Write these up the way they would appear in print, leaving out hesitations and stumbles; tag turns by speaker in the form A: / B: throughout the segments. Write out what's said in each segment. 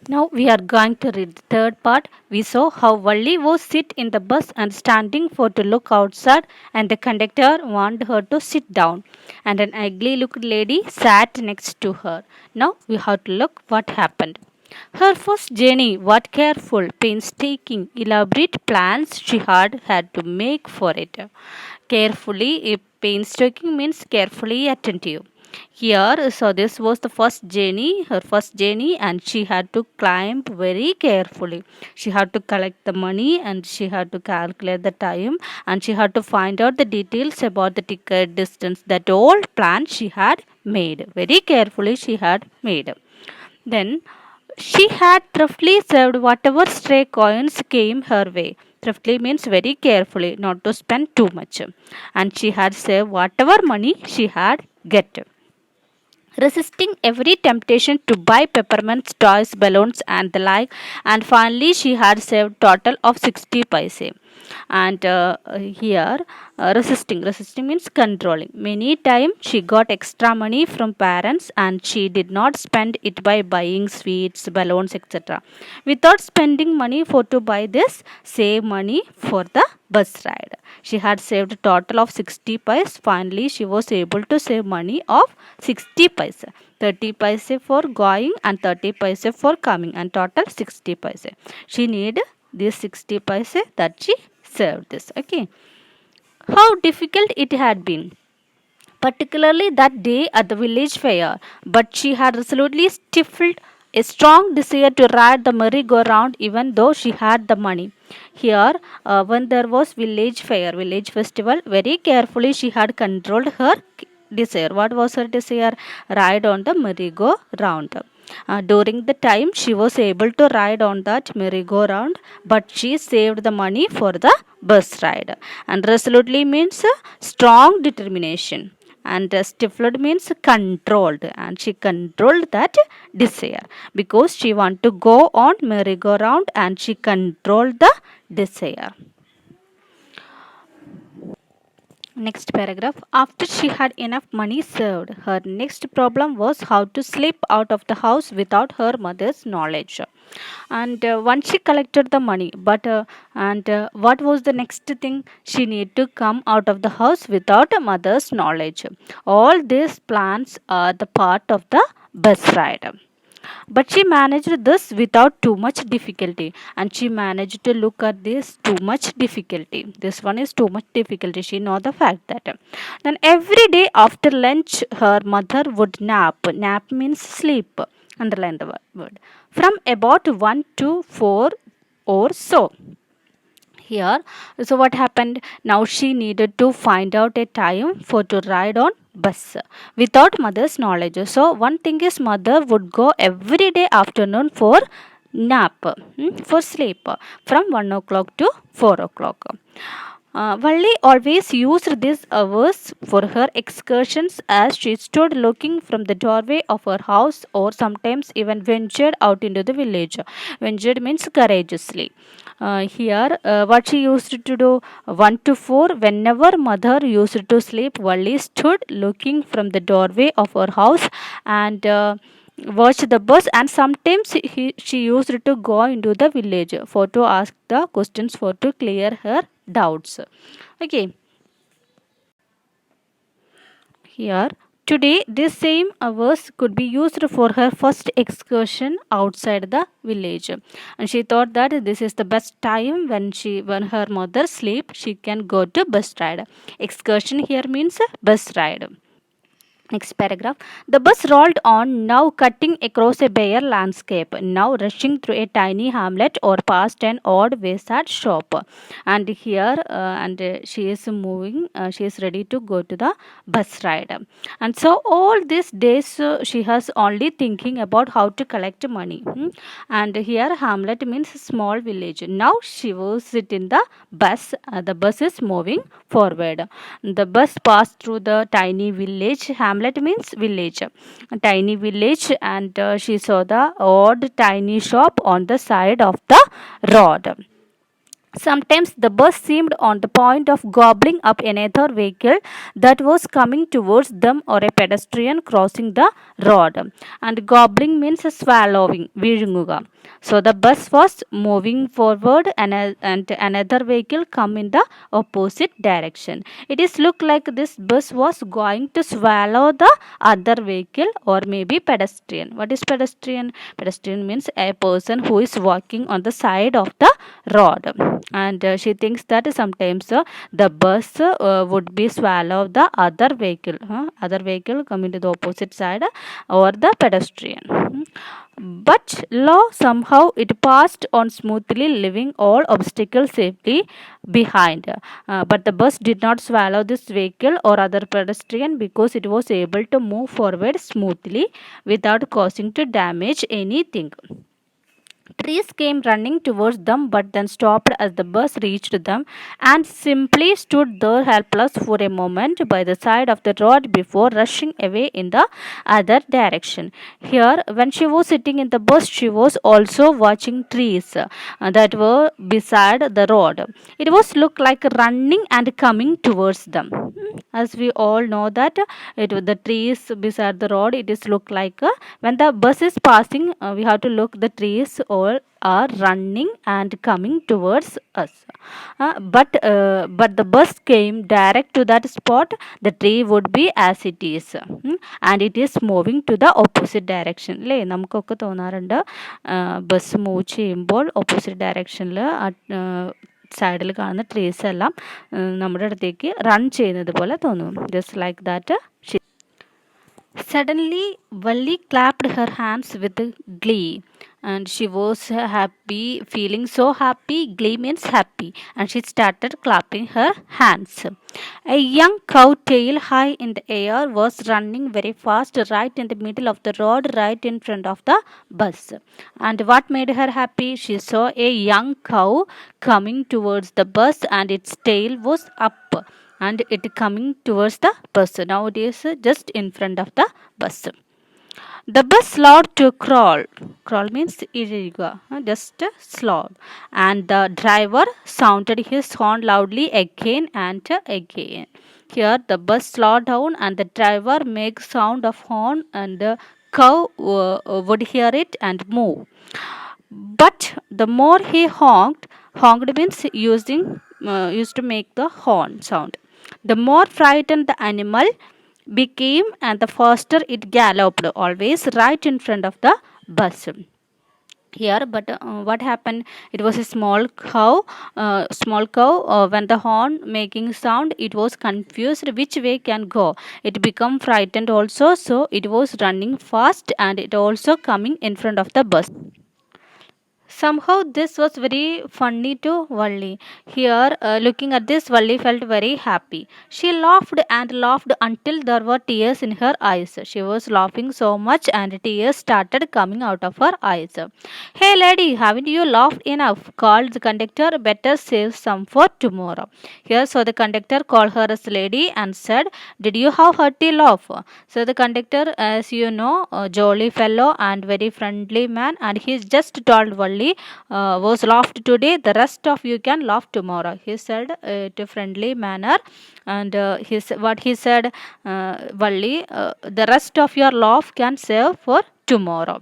A: Now we are going to read the third part. We saw how Valli was sit in the bus and standing for to look outside, and the conductor wanted her to sit down, and an ugly looking lady sat next to her. Now we have to look what happened. Her first journey, what careful, painstaking, elaborate plans she had to make for it. Carefully, painstaking means carefully attentive. Here, so this was the first journey, her first journey, and she had to climb very carefully. She had to collect the money and she had to calculate the time and she had to find out the details about the ticket distance. That all plan she had made. Very carefully, she had made. Then she had thriftily saved whatever stray coins came her way. Thriftily means very carefully, not to spend too much. And she had saved whatever money she had get, resisting every temptation to buy peppermints, toys, balloons, and the like. And finally, she had saved total of 60 paise. And here, resisting means controlling. Many times she got extra money from parents, and she did not spend it by buying sweets, balloons, etc. Without spending money for to buy this, save money for the bus ride. She had saved a total of 60 paise. Finally, she was able to save money of 60 paise. 30 paise for going and 30 paise for coming, and total 60 paise. She need this 60 paise that she saved this. Okay. How difficult it had been, particularly that day at the village fair, but she had resolutely stifled a strong desire to ride the merry-go-round even though she had the money. Here, when there was village fair, village festival, very carefully she had controlled her desire. What was her desire? Ride on the merry-go-round. During the time she was able to ride on that merry-go-round, but she saved the money for the bus ride. And resolutely means strong determination, and stifled means controlled, and she controlled that desire because she want to go on merry-go-round and she controlled the desire. Next paragraph. After she had enough money saved, her next problem was how to slip out of the house without her mother's knowledge. And once she collected the money, but and what was the next thing? She need to come out of the house without a mother's knowledge. All these plans are the part of the bus ride. But she managed this without too much difficulty, and she managed to look at this too much difficulty. This one is too much difficulty. She know the fact that. Then every day after lunch, her mother would nap. Nap means sleep. Underline the word. From about 1 to 4 or so. Here, so what happened? Now she needed to find out a time for to ride on bus without mother's knowledge. So one thing is, mother would go every day afternoon for nap, for sleep, from 1 o'clock to 4 o'clock. Valli always used these hours for her excursions as she stood looking from the doorway of her house, or sometimes even ventured out into the village. Ventured means courageously. Here, what she used to do, 1 to 4, whenever mother used to sleep, Valli stood looking from the doorway of her house and watch the bus, and sometimes she used to go into the village for to ask the questions for to clear her doubts. Okay, here today this same hours could be used for her first excursion outside the village, and she thought that this is the best time when her mother sleep, she can go to bus ride. Excursion here means bus ride. Next paragraph. The bus rolled on, now cutting across a bare landscape, now rushing through a tiny hamlet or past an odd wayside shop. And here, she is moving, she is ready to go to the bus ride. And so, all these days, she has only thinking about how to collect money. And here, hamlet means small village. Now, she was sitting in the bus, the bus is moving forward. The bus passed through the tiny village. Hamlet means village. A tiny village, and she saw the odd tiny shop on the side of the road. Sometimes the bus seemed on the point of gobbling up another vehicle that was coming towards them or a pedestrian crossing the road. And gobbling means swallowing, വിഴുങ്ങുക. So the bus was moving forward and another vehicle come in the opposite direction. It is look like this bus was going to swallow the other vehicle or maybe pedestrian. What is pedestrian? Pedestrian means a person who is walking on the side of the road, and she thinks that sometimes the bus would be swallow the other vehicle, other vehicle coming to the opposite side or the pedestrian. But lo, somehow it passed on smoothly, leaving all obstacles safely behind. But the bus did not swallow this vehicle or other pedestrian because it was able to move forward smoothly without causing to damage anything. Trees came running towards them but then stopped as the bus reached them and simply stood there helpless for a moment by the side of the road before rushing away in the other direction. Here, when she was sitting in the bus, she was also watching trees that were beside the road. It was looked like running and coming towards them. As we all know that the trees beside the road, it is look like when the bus is passing, we have to look the trees all are running and coming towards us. But the bus came direct to that spot. The tree would be as it is, and it is moving to the opposite direction. അല്ലേ, നമുക്കൊക്കെ തോന്നാറുണ്ട് bus move ചെയ്യുമ്പോൾ opposite ഡയറക്ഷനിൽ സൈഡിൽ കാണുന്ന trees എല്ലാം നമ്മുടെ അടുത്തേക്ക് റൺ ചെയ്യുന്നത് പോലെ തോന്നും. Just like that. Suddenly, Valli clapped her hands with glee, and she was happy, feeling so happy. Glee means happy, and she started clapping her hands. A young cow, tail high in the air, was running very fast right in the middle of the road, right in front of the bus. And what made her happy? She saw a young cow coming towards the bus, and its tail was up and it coming towards the bus. Now it is just in front of the bus. The bus slowed to crawl. Crawl means ഇഴയുക, just slow. And the driver sounded his horn loudly again and again. Here the bus slowed down and the driver made sound of horn and the cow would hear it and move. But the more he honked means used to make the horn sound. The more frightened the animal became and the faster it galloped, always right in front of the bus. Here, but what happened? It was a small cow. When the horn making sound, it was confused which way can go. It become frightened also, so it was running fast and it also coming in front of the bus. Somehow this was very funny to Valli. Here, looking at this, Valli felt very happy. She laughed and laughed until there were tears in her eyes. She was laughing so much and tears started coming out of her eyes. Hey lady, haven't you laughed enough? Called the conductor. Better save some for tomorrow. Here, so the conductor called her as lady and said, did you have hearty laugh? So the conductor, as you know, a jolly fellow and very friendly man, and he just told Valli was laughed today, the rest of you can laugh tomorrow. He said to friendly manner, and what he said, Valli, the rest of your laugh can save for tomorrow.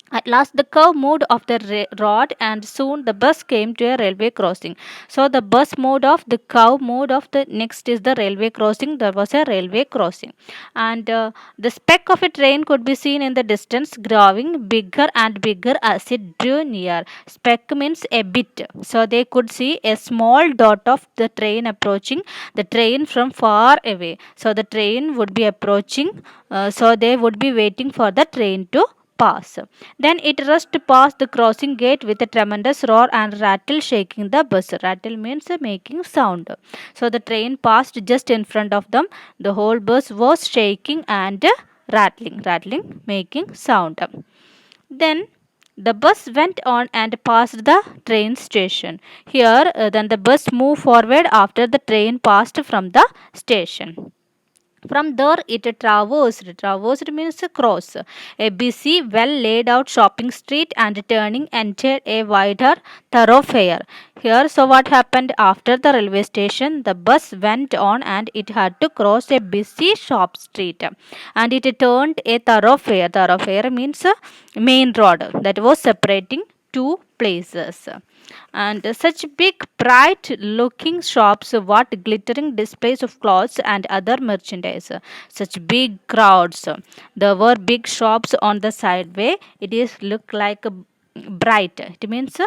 A: At last, the cow moved off the road, and soon the bus came to a railway crossing. So the bus moved off, the cow moved off. The next is the railway crossing. There was a railway crossing, and the speck of a train could be seen in the distance, growing bigger and bigger as it drew near. Speck means a bit. So they could see a small dot of the train approaching the train from far away. So the train would be approaching. So they would be waiting for the train to pass. Then it rushed past the crossing gate with a tremendous roar and rattle, shaking the bus. Rattle means making sound. So the train passed just in front of them. The whole bus was shaking and rattling, making sound. Then the bus went on and passed the train station. Here, then the bus moved forward after the train passed from the station. From there, it traversed. Traversed means cross. A busy, well laid out shopping street and turning entered a wider thoroughfare. Here, so what happened after the railway station? The bus went on and it had to cross a busy shop street. And it turned a thoroughfare. Thoroughfare means a main road that was separating two places. And such big bright looking shops, what glittering displays of clothes and other merchandise, such big crowds. There were big shops on the sideway. It is look like a bright, it means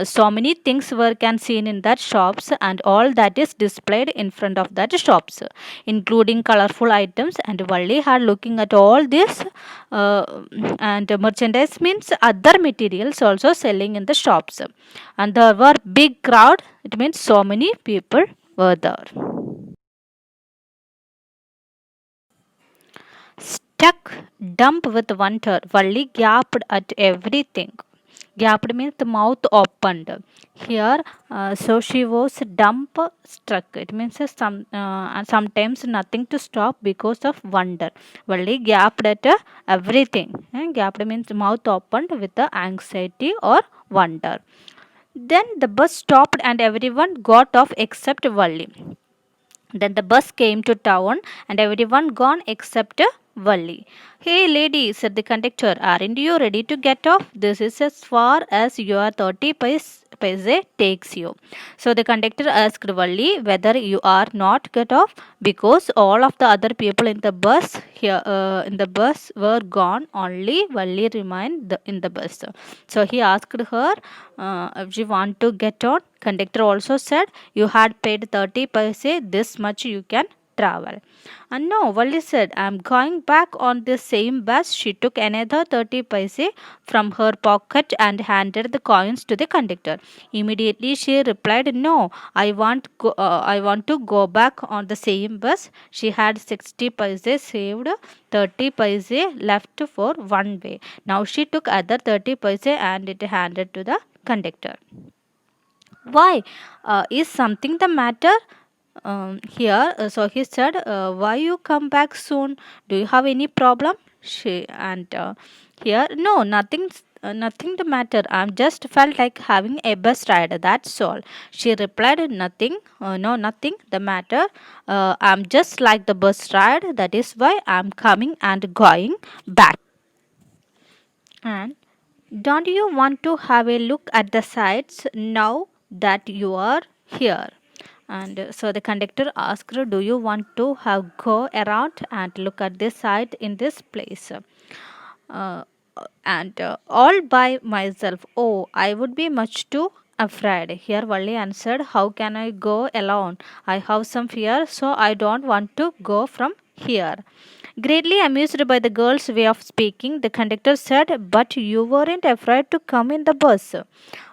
A: so many things were can seen in that shops, and all that is displayed in front of that shops, including colorful items. And Valli had looking at all this, uh, and merchandise means other materials also selling in the shops. And there were big crowd, it means so many people were there. Stuck, dumb with wonder, Valli gaped at everything. Gaped means the mouth opened. Here, so she was dumb, struck. It means and sometimes nothing to stop because of wonder. Valli gaped at everything. Gaped means mouth opened with the anxiety or wonder. Then the bus stopped and everyone got off except Valli. Then the bus came to town and everyone gone except Valli. Hey lady, said the conductor, aren't you ready to get off? This is as far as your 30 paise takes you. So the conductor asked Valli whether you are not get off because all of the other people in the bus here in the bus were gone. Only Valli remained in the bus. So he asked her if she want to get on. Conductor also said you had paid 30 paise, this much you can travel. And no, Valli said, I'm going back on the same bus. She took another 30 paise from her pocket and handed the coins to the conductor. Immediately she replied, no, I want to go back on the same bus. She had 60 paise saved, 30 paise left for one way. Now she took other 30 paise and it handed to the conductor. Why? Is something the matter? Here, so he said, why you come back soon? Do you have any problem? She and here, no, nothing the matter. I'm just felt like having a bus ride. That's all. She replied, nothing. No, nothing the matter. I'm just like the bus ride. That is why I'm coming and going back. And don't you want to have a look at the sights now that you are here? And so the conductor asked her, do you want to have go around and look at this site in this place? Uh, and all by myself. Oh, I would be much too afraid. Here Valli answered, how can I go alone? I have some fear, so I don't want to go from here. Greatly amused by the girl's way of speaking, the conductor said, but you weren't afraid to come in the bus.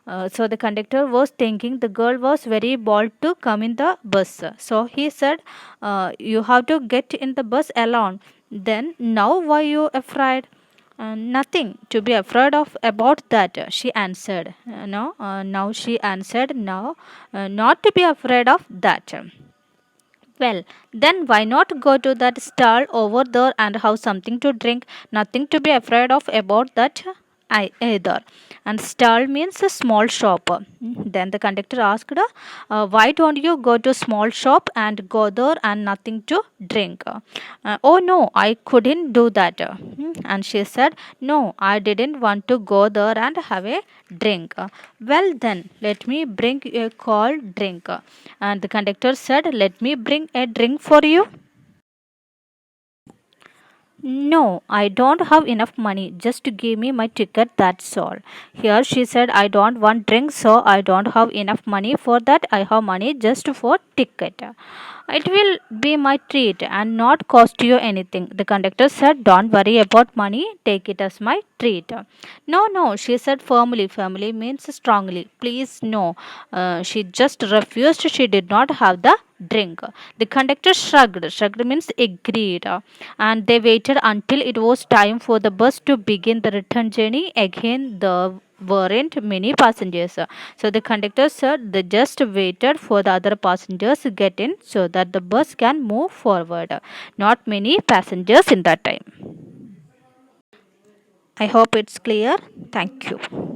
A: So the conductor was thinking the girl was very bold to come in the bus. So he said, you have to get in the bus alone. Then now why you afraid? Nothing to be afraid of about that, she answered. No, now she answered, no, not to be afraid of that. Well, then why not go to that stall over there and have something to drink? Nothing to be afraid of about that either. And stall means a small shop. Then the conductor asked, why don't you go to small shop and go there and nothing to drink? Oh no, I couldn't do that. And she said, no, I didn't want to go there and have a drink. Well then, let me bring a cold drink. And the conductor said, let me bring a drink for you. No, I don't have enough money. Just to give me my ticket, that's all. Here she said, I don't want drink, so I don't have enough money for that. I have money just for ticket. It will be my treat and not cost you anything. The conductor said, don't worry about money. Take it as my treat. No, no, she said firmly. Firmly means strongly. Please, no. She just refused. She did not have the drink. The conductor shrugged. Shrugged means agreed. And they waited until it was time for the bus to begin the return journey. Again, the weren't many passengers. So the conductor said they just waited for the other passengers to get in so that the bus can move forward. Not many passengers in that time. I hope it's clear. Thank you.